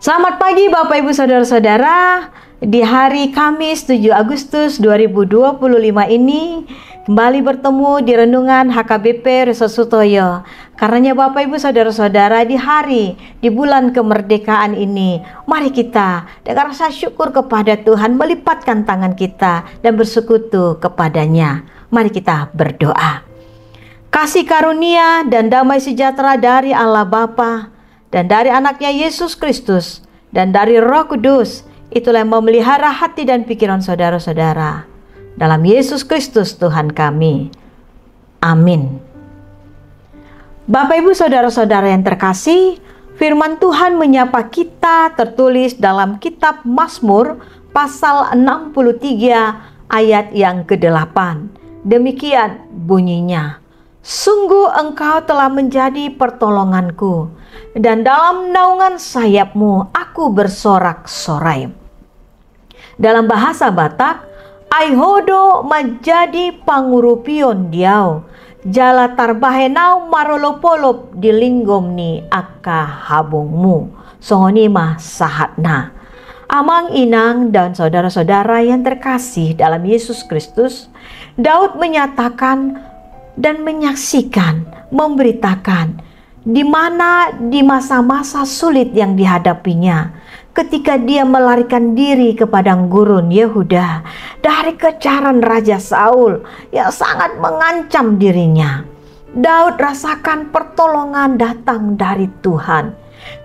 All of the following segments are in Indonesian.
Selamat pagi Bapak Ibu Saudara-saudara. Di hari Kamis 7 Agustus 2025 ini kembali bertemu di Renungan HKBP Reso Sutoyo. Karenanya Bapak Ibu Saudara-saudara, di bulan kemerdekaan ini, mari kita dengan rasa syukur kepada Tuhan melipatkan tangan kita dan bersekutu kepadanya. Mari kita berdoa. Kasih karunia dan damai sejahtera dari Allah Bapa dan dari anaknya Yesus Kristus dan dari Roh Kudus, itulah yang memelihara hati dan pikiran saudara-saudara. Dalam Yesus Kristus Tuhan kami. Amin. Bapak Ibu Saudara-saudara yang terkasih, firman Tuhan menyapa kita tertulis dalam kitab Mazmur pasal 63 ayat yang ke-8. Demikian bunyinya. Sungguh engkau telah menjadi pertolonganku, dan dalam naungan sayapmu aku bersorak-sorai. Dalam bahasa Batak, aihodo menjadi pangurupion diau, jala tarbahenau marolopolop dilinggomni aka habungmu, songonima sahatna. Amang inang dan saudara-saudara yang terkasih dalam Yesus Kristus, Daud menyatakan dan menyaksikan, memberitakan di mana di masa-masa sulit yang dihadapinya, ketika dia melarikan diri ke padang gurun Yehuda dari kejaran Raja Saul yang sangat mengancam dirinya. Daud rasakan pertolongan datang dari Tuhan.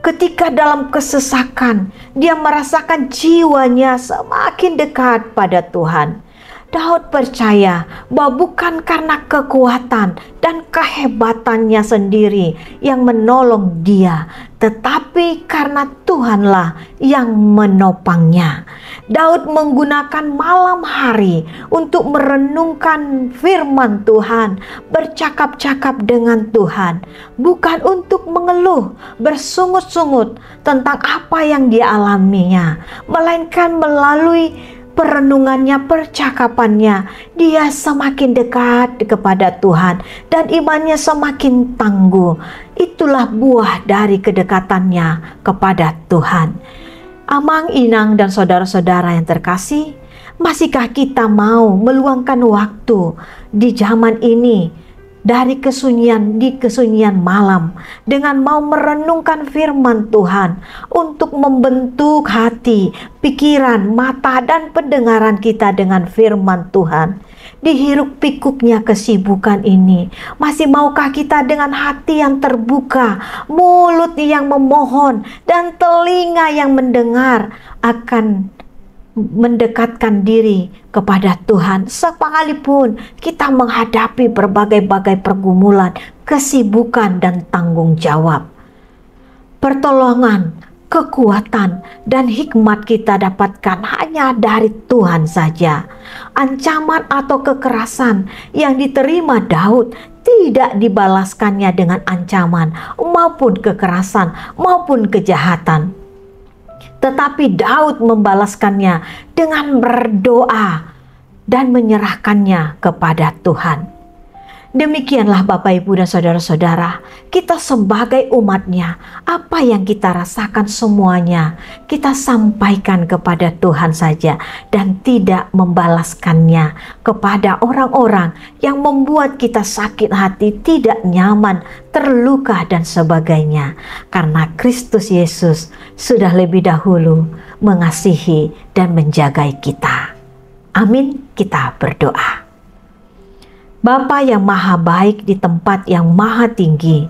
Ketika dalam kesesakan, dia merasakan jiwanya semakin dekat pada Tuhan. Daud percaya bahwa bukan karena kekuatan dan kehebatannya sendiri yang menolong dia, tetapi karena Tuhanlah yang menopangnya. Daud menggunakan malam hari untuk merenungkan firman Tuhan, bercakap-cakap dengan Tuhan, bukan untuk mengeluh, bersungut-sungut tentang apa yang dia alaminya, melainkan melalui perenungannya, percakapannya, dia semakin dekat kepada Tuhan dan imannya semakin tangguh. Itulah buah dari kedekatannya kepada Tuhan. Amang, inang, dan saudara-saudara yang terkasih, masihkah kita mau meluangkan waktu di zaman ini dari kesunyian malam dengan mau merenungkan firman Tuhan untuk membentuk hati, pikiran, mata, dan pendengaran kita dengan firman Tuhan? Di hiruk pikuknya kesibukan ini, masih maukah kita dengan hati yang terbuka, mulut yang memohon, dan telinga yang mendengar akan mendekatkan diri kepada Tuhan, sekalipun kita menghadapi berbagai-bagai pergumulan, kesibukan, dan tanggung jawab? Pertolongan, kekuatan, dan hikmat kita dapatkan hanya dari Tuhan saja. Ancaman atau kekerasan yang diterima Daud tidak dibalaskannya dengan ancaman maupun kekerasan maupun kejahatan, tetapi Daud membalaskannya dengan berdoa dan menyerahkannya kepada Tuhan. Demikianlah Bapak Ibu dan saudara-saudara, kita sebagai umatnya, apa yang kita rasakan semuanya kita sampaikan kepada Tuhan saja dan tidak membalaskannya kepada orang-orang yang membuat kita sakit hati, tidak nyaman, terluka, dan sebagainya. Karena Kristus Yesus sudah lebih dahulu mengasihi dan menjaga kita. Amin. Kita berdoa. Bapa yang maha baik di tempat yang maha tinggi,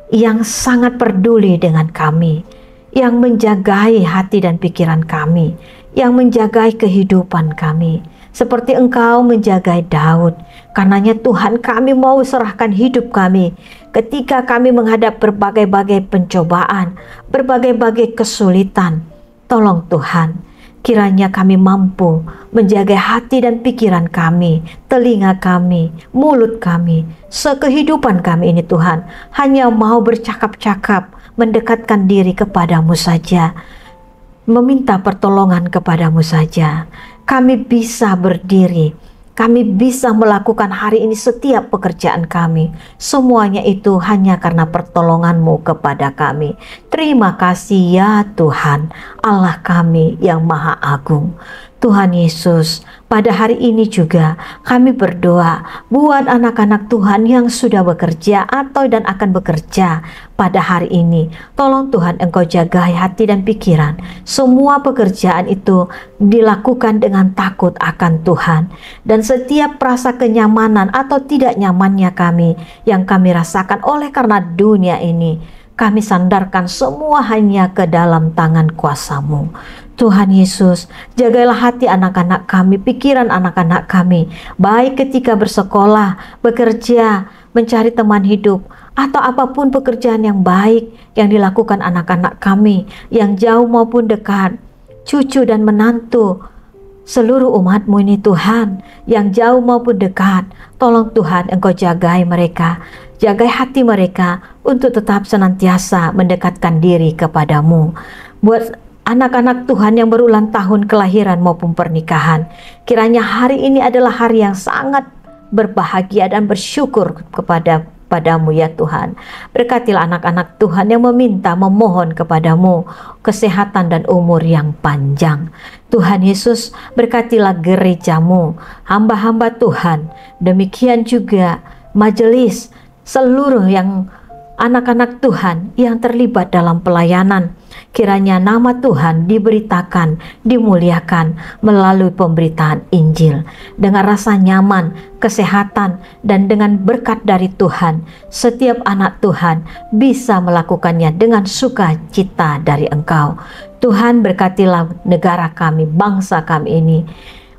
yang sangat peduli dengan kami, yang menjagai hati dan pikiran kami, yang menjagai kehidupan kami, seperti Engkau menjagai Daud. Karenanya Tuhan, kami mau serahkan hidup kami ketika kami menghadap berbagai-bagai pencobaan, berbagai-bagai kesulitan. Tolong Tuhan, kiranya kami mampu menjaga hati dan pikiran kami, telinga kami, mulut kami, sekehidupan kami ini Tuhan, hanya mau bercakap-cakap, mendekatkan diri kepadamu saja, meminta pertolongan kepadamu saja. Kami bisa berdiri kami bisa melakukan hari ini setiap pekerjaan kami. Semuanya itu hanya karena pertolongan-Mu kepada kami. Terima kasih ya Tuhan, Allah kami yang Maha Agung. Tuhan Yesus, pada hari ini juga kami berdoa buat anak-anak Tuhan yang sudah bekerja atau dan akan bekerja pada hari ini. Tolong Tuhan Engkau jaga hati dan pikiran. Semua pekerjaan itu dilakukan dengan takut akan Tuhan. Dan setiap rasa kenyamanan atau tidak nyamannya kami yang kami rasakan oleh karena dunia ini, kami sandarkan semua hanya ke dalam tangan kuasa-Mu. Tuhan Yesus, jagalah hati anak-anak kami, pikiran anak-anak kami, baik ketika bersekolah, bekerja, mencari teman hidup, atau apapun pekerjaan yang baik yang dilakukan anak-anak kami, yang jauh maupun dekat, cucu dan menantu, seluruh umat-Mu ini Tuhan, yang jauh maupun dekat, tolong Tuhan Engkau jagai mereka, jagai hati mereka untuk tetap senantiasa mendekatkan diri kepada-Mu. Buat anak-anak Tuhan yang berulang tahun kelahiran maupun pernikahan, kiranya hari ini adalah hari yang sangat berbahagia dan bersyukur padamu ya Tuhan. Berkatilah anak-anak Tuhan yang memohon kepadamu kesehatan dan umur yang panjang. Tuhan Yesus, berkatilah gereja-Mu, hamba-hamba Tuhan, demikian juga majelis, seluruh yang anak-anak Tuhan yang terlibat dalam pelayanan. Kiranya nama Tuhan diberitakan, dimuliakan melalui pemberitaan Injil. Dengan rasa nyaman, kesehatan, dan dengan berkat dari Tuhan, setiap anak Tuhan bisa melakukannya dengan sukacita dari Engkau. Tuhan, berkatilah negara kami, bangsa kami ini.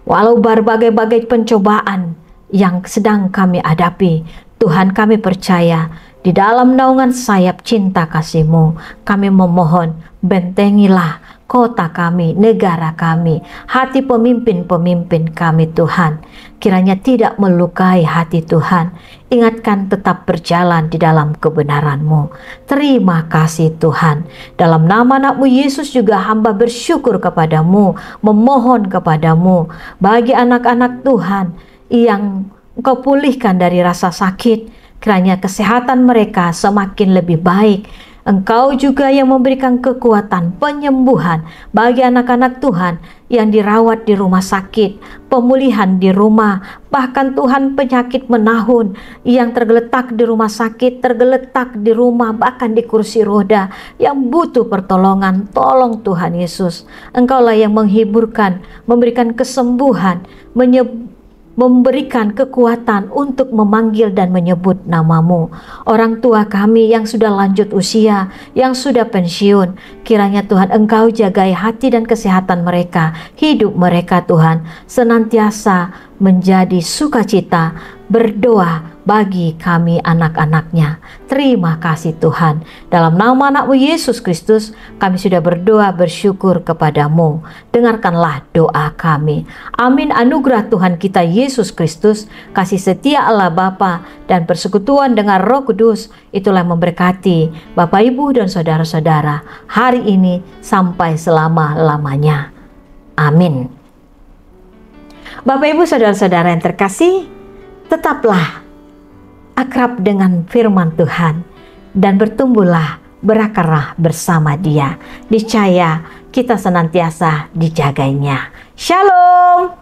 Walau berbagai-bagai pencobaan yang sedang kami hadapi, Tuhan, kami percaya di dalam naungan sayap cinta kasih-Mu, kami memohon, bentengilah kota kami, negara kami, hati pemimpin-pemimpin kami Tuhan. Kiranya tidak melukai hati Tuhan, ingatkan tetap berjalan di dalam kebenaran-Mu. Terima kasih Tuhan. Dalam nama anak-Mu Yesus juga hamba bersyukur kepadamu, memohon kepadamu, bagi anak-anak Tuhan yang Engkau pulihkan dari rasa sakit, kiranya kesehatan mereka semakin lebih baik. Engkau juga yang memberikan kekuatan penyembuhan bagi anak-anak Tuhan yang dirawat di rumah sakit, pemulihan di rumah, bahkan Tuhan penyakit menahun yang tergeletak di rumah sakit, tergeletak di rumah, bahkan di kursi roda yang butuh pertolongan. Tolong Tuhan Yesus, Engkaulah yang menghiburkan, memberikan kesembuhan, memberikan kekuatan untuk memanggil dan menyebut nama-Mu. Orang tua kami yang sudah lanjut usia, yang sudah pensiun, kiranya Tuhan Engkau jagai hati dan kesehatan mereka, hidup mereka Tuhan, senantiasa menjadi sukacita, berdoa bagi kami anak-anak-Nya. Terima kasih Tuhan. Dalam nama anak-Mu Yesus Kristus, kami sudah berdoa bersyukur kepadamu. Dengarkanlah doa kami. Amin. Anugerah Tuhan kita Yesus Kristus, kasih setia Allah Bapa, dan persekutuan dengan Roh Kudus, itulah yang memberkati Bapak, Ibu, dan saudara-saudara hari ini sampai selama-lamanya. Amin. Bapak, Ibu, saudara-saudara yang terkasih, tetaplah akrab dengan firman Tuhan dan bertumbuhlah, berakarlah bersama Dia. Niscaya kita senantiasa dijagainya. Shalom.